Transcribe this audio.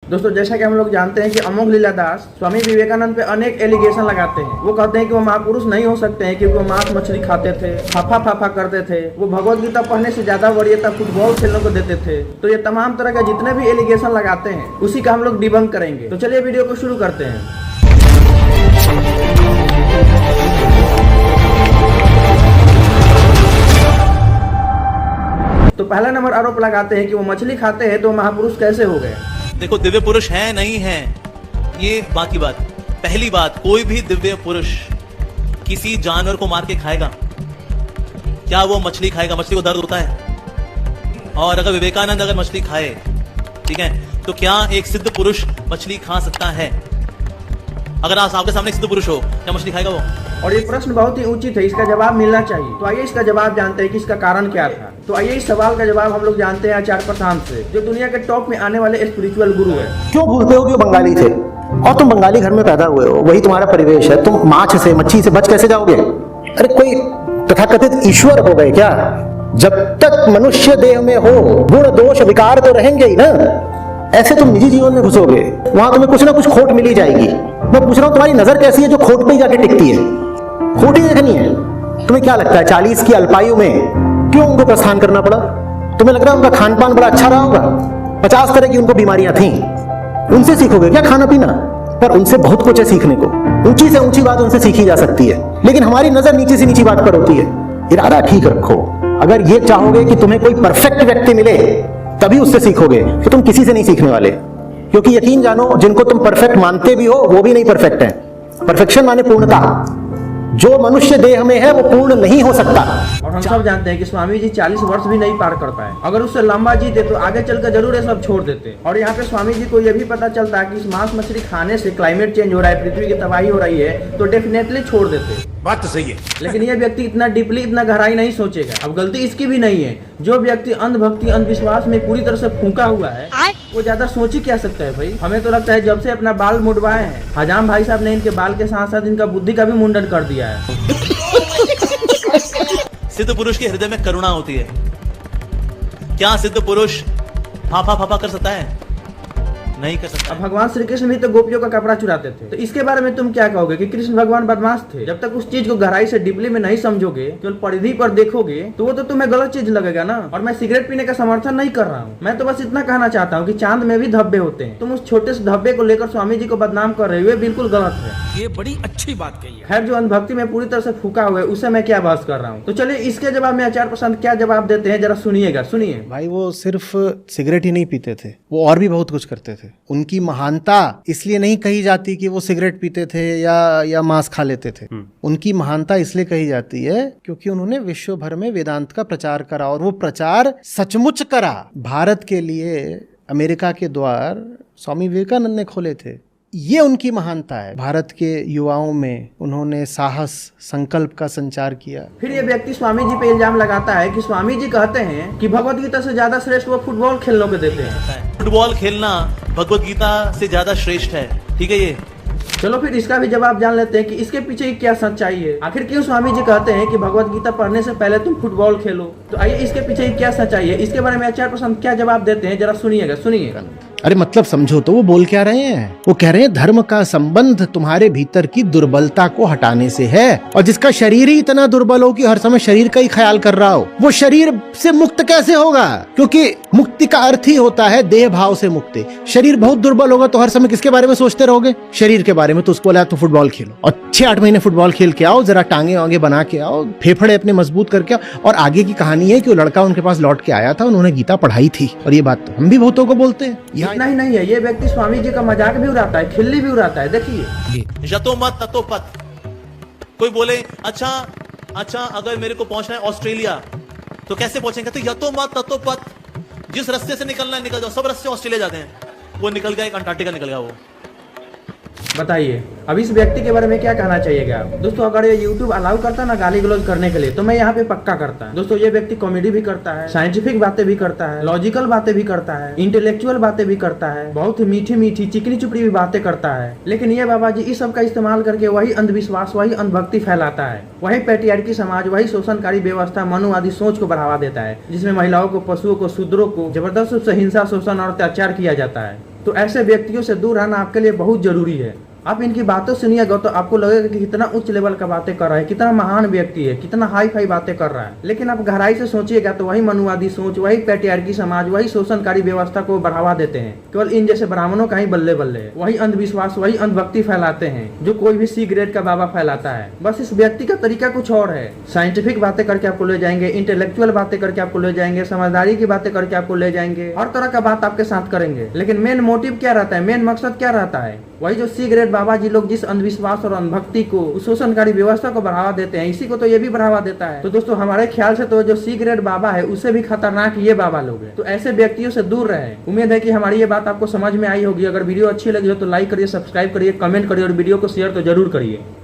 दोस्तों जैसा कि हम लोग जानते हैं कि अमोघ लीलादास स्वामी विवेकानंद पे अनेक एलिगेशन लगाते हैं। वो कहते हैं कि वो महापुरुष नहीं हो सकते हैं क्योंकि वो मांस मछली खाते थे, फाफा फाफा करते थे, वो भगवत गीता पढ़ने से ज्यादा वरीयता फुटबॉल खेलने को देते थे। तो ये तमाम तरह के जितने भी एलिगेशन लगाते हैं उसी का हम लोग डिबंक करेंगे। तो चलिए वीडियो को शुरू करते हैं। तो पहला नंबर आरोप लगाते हैं कि वो मछली खाते हैं तो महापुरुष कैसे हो गए। देखो, दिव्य पुरुष है नहीं है ये बाकी बात। पहली बात, कोई भी दिव्य पुरुष किसी जानवर को मार के खाएगा क्या? वो मछली खाएगा? मछली को दर्द होता है? और अगर विवेकानंद अगर मछली खाए, ठीक है, तो क्या एक सिद्ध पुरुष मछली खा सकता है? अगर आपके सामने एक सिद्ध पुरुष हो, क्या मछली खाएगा वो? और ये प्रश्न बहुत ही उचित है, इसका जवाब मिलना चाहिए। तो आइए इसका जवाब जानते हैं कि इसका कारण क्या था। तो आइए इस सवाल का जवाब हम लोग जानते हैं आचार्य प्रशांत से, जो दुनिया के टॉप में आने वाले स्पिरिचुअल गुरु है। क्यों भूलते हो कि वो बंगाली थे और तुम बंगाली घर में पैदा हुए हो, वही तुम्हारा परिवेश है, तुम माछ से मच्छी से बच कैसे जाओगे? अरे कोई तथाकथित ईश्वर हो गए क्या? जब तक मनुष्य देह में हो गुण दोष विकार तो रहेंगे ही ना। ऐसे तुम निजी जीवन में घुसोगे, वहां तुम्हें कुछ ना कुछ खोट मिल ही जाएगी। मैं पूछ रहा हूं तुम्हारी नजर कैसी है जो खोट पे ही जाके टिकती है? खोट ही देखनी है। तुम्हें क्या लगता है 40 की अल्पायु में क्यों उनको प्रस्थान करना पड़ा? तुम्हें लग रहा है उनका खान पान बड़ा अच्छा रहा होगा? 50 तरह की उनको बीमारियां थी। उनसे सीखोगे क्या खाना पीना? पर उनसे बहुत कुछ है सीखने को। ऊंची से ऊंची बात उनसे सीखी जा सकती है, लेकिन हमारी नजर नीचे से नीची बात पर होती है। इरादा ठीक रखो। अगर ये चाहोगे कि तुम्हें कोई परफेक्ट व्यक्ति मिले तभी उससे सीखोगे, तो तुम किसी से नहीं सीखने वाले। क्योंकि यकीन जानो, जिनको तुम परफेक्ट मानते भी हो वो भी नहीं परफेक्ट है। परफेक्शन माने पूर्णता। जो मनुष्य देह में है वो पूर्ण नहीं हो सकता। और हम सब जानते हैं कि स्वामी जी 40 वर्ष भी नहीं पार कर पाए। अगर उससे लंबा जीते तो आगे चलकर जरूर ये सब छोड़ देते। और यहाँ पे स्वामी जी को यह भी पता चलता है कि इस मांस मछली खाने से क्लाइमेट चेंज हो रहा है, पृथ्वी की तबाही हो रही है, तो डेफिनेटली छोड़ देते। बात तो सही है, लेकिन ये व्यक्ति इतना डीपली, इतना गहराई नहीं सोचेगा। अब गलती इसकी भी नहीं है। जो व्यक्ति अंधभक्ति अंधविश्वास में पूरी तरह से फूंका हुआ है वो ज्यादा सोच ही क्या सकता है भाई। हमें तो लगता है जब से अपना बाल मुड़वाए हैं हजाम भाई साहब ने, इनके बाल के साथ साथ इनका बुद्धि का भी मुंडन कर दिया है। सिद्ध पुरुष के हृदय में करुणा होती है। क्या सिद्ध पुरुष फाफा फाफा कर सकता है? नहीं कर सकता। अब भगवान श्री कृष्ण भी तो गोपियों का कपड़ा चुराते थे। तो इसके बारे में तुम क्या कहोगे कि कृष्ण भगवान बदमाश थे? जब तक उस चीज को गहराई से डीपली में नहीं समझोगे, केवल परिधि पर देखोगे, तो वो तो तुम्हें गलत चीज लगेगा ना। और मैं सिगरेट पीने का समर्थन नहीं कर रहा हूँ। मैं तो बस इतना कहना चाहता हूँ कि चांद में भी धब्बे होते हैं। तुम उस छोटे से धब्बे को लेकर स्वामी जी को बदनाम कर रहे हो, बिल्कुल गलत है। ये बड़ी अच्छी बात कही है। खैर, जो अंधभक्ति में पूरी तरह से फूका हुआ है उससे मैं क्या बहस कर रहा हूँ। तो चलिए इसके जवाब में आचार्य प्रशांत क्या जवाब देते हैं, जरा सुनिएगा। सुनिए भाई, वो सिर्फ सिगरेट ही नहीं पीते थे, वो और भी बहुत कुछ करते थे। उनकी महानता इसलिए नहीं कही जाती कि वो सिगरेट पीते थे या मांस खा लेते थे। उनकी महानता इसलिए कही जाती है क्योंकि उन्होंने विश्व भर में वेदांत का प्रचार करा, और वो प्रचार सचमुच करा। भारत के लिए अमेरिका के द्वार स्वामी विवेकानंद ने खोले थे। ये उनकी महानता है। भारत के युवाओं में उन्होंने साहस, संकल्प का संचार किया। फिर ये व्यक्ति स्वामी जी पे इल्जाम लगाता है कि स्वामी जी कहते हैं कि भगवत गीता से ज्यादा श्रेष्ठ वो फुटबॉल खेलने को देते हैं। फुटबॉल खेलना भगवत गीता से ज्यादा श्रेष्ठ है, ठीक है। ये चलो फिर इसका भी जवाब जान लेते हैं कि इसके पीछे क्या सच्चाई है। आखिर क्यों स्वामी जी कहते हैं कि भगवत गीता पढ़ने से पहले तुम फुटबॉल खेलो। तो आइए इसके पीछे क्या सच्चाई है, इसके बारे में आचार्य प्रशांत क्या जवाब देते हैं, जरा सुनिएगा। सुनिएगा। अरे मतलब समझो तो वो बोल क्या रहे हैं। वो कह रहे हैं धर्म का संबंध तुम्हारे भीतर की दुर्बलता को हटाने से है। और जिसका शरीर ही इतना दुर्बल हो कि हर समय शरीर का ही ख्याल कर रहा हो, वो शरीर से मुक्त कैसे होगा? क्योंकि मुक्ति का अर्थ ही होता है देह भाव से मुक्ति। शरीर बहुत दुर्बल होगा तो हर समय किसके बारे में सोचते रहोगे? शरीर के बारे में। तो उसको बोला तो फुटबॉल खेलो और 6-8 महीने फुटबॉल खेल के आओ, जरा टांगे वांगे बना के आओ, फेफड़े अपने मजबूत करके आओ। और आगे की कहानी है कि वो लड़का उनके पास लौट के आया था, उन्होंने गीता पढ़ाई थी। और ये बात तो हम भी बहुतों को बोलते हैं। इतना ही नहीं है, ये व्यक्ति स्वामी जी का मजाक भी उड़ाता है, खिल्ली भी उड़ाता है। देखिए, यतो मत ततो पथ। कोई बोले अच्छा अगर मेरे को पहुंचना है ऑस्ट्रेलिया तो कैसे पहुंचेंगे? तो यतो मत ततो पथ। जिस रास्ते से निकलना है निकल जाओ। सब रास्ते ऑस्ट्रेलिया जाते हैं। वो निकल गया, एक अंटार्कटिका निकल गया वो। बताइए अब इस व्यक्ति के बारे में क्या कहना चाहिएगा दोस्तों। अगर ये YouTube अलाउ करता ना गाली गलौज करने के लिए, तो मैं यहाँ पे पक्का करता है। दोस्तों ये व्यक्ति कॉमेडी भी करता है, साइंटिफिक बातें भी करता है, लॉजिकल बातें भी करता है, इंटेलेक्चुअल बातें भी करता है, बहुत ही मीठी मीठी चिकनी चुपड़ी भी बातें करता है। लेकिन ये बाबा जी इस सब का इस्तेमाल करके वही अंधविश्वास, वही अंधभक्ति फैलाता है, वही पैट्रियार्की समाज, वही शोषणकारी व्यवस्था, मनुवादी सोच को बढ़ावा देता है, जिसमें महिलाओं को, पशुओं को, शूद्रों को जबरदस्त रूप से हिंसा, शोषण और अत्याचार किया जाता है। तो ऐसे व्यक्तियों से दूर रहना आपके लिए बहुत जरूरी है। आप इनकी बातों सुनिएगा तो आपको लगेगा कि कितना उच्च लेवल का बातें कर रहा है, कितना महान व्यक्ति है, कितना हाई फाई बातें कर रहा है। लेकिन आप गहराई से सोचिएगा तो वही मनुवादी सोच, वही पैट्रियार्की समाज, वही शोषणकारी व्यवस्था को बढ़ावा देते हैं। केवल इन जैसे ब्राह्मणों का ही बल्ले बल्ले है। वही अंधविश्वास, वही अंधभक्ति फैलाते हैं जो कोई भी सी ग्रेड का बाबा फैलाता है। बस इस व्यक्ति का तरीका कुछ और है। साइंटिफिक बातें करके आपको ले जाएंगे, इंटेलेक्चुअल बातें करके आपको ले जाएंगे, समझदारी की बातें करके आपको ले जाएंगे, हर तरह का बात आपके साथ करेंगे। लेकिन मेन मोटिव क्या रहता है, मेन मकसद क्या रहता है? वही जो सी ग्रेड बाबा जी लोग जिस अंधविश्वास और अंधभक्ति को, शोषणकारी व्यवस्था को बढ़ावा देते हैं, इसी को तो ये भी बढ़ावा देता है। तो दोस्तों हमारे ख्याल से तो जो सी ग्रेड बाबा है उससे भी खतरनाक ये बाबा लोग हैं। तो ऐसे व्यक्तियों से दूर रहे। उम्मीद है कि हमारी ये बात आपको समझ में आई होगी। अगर वीडियो अच्छी लगी हो तो लाइक करिए, सब्सक्राइब करिए, कमेंट करिए और वीडियो को शेयर तो जरूर करिए।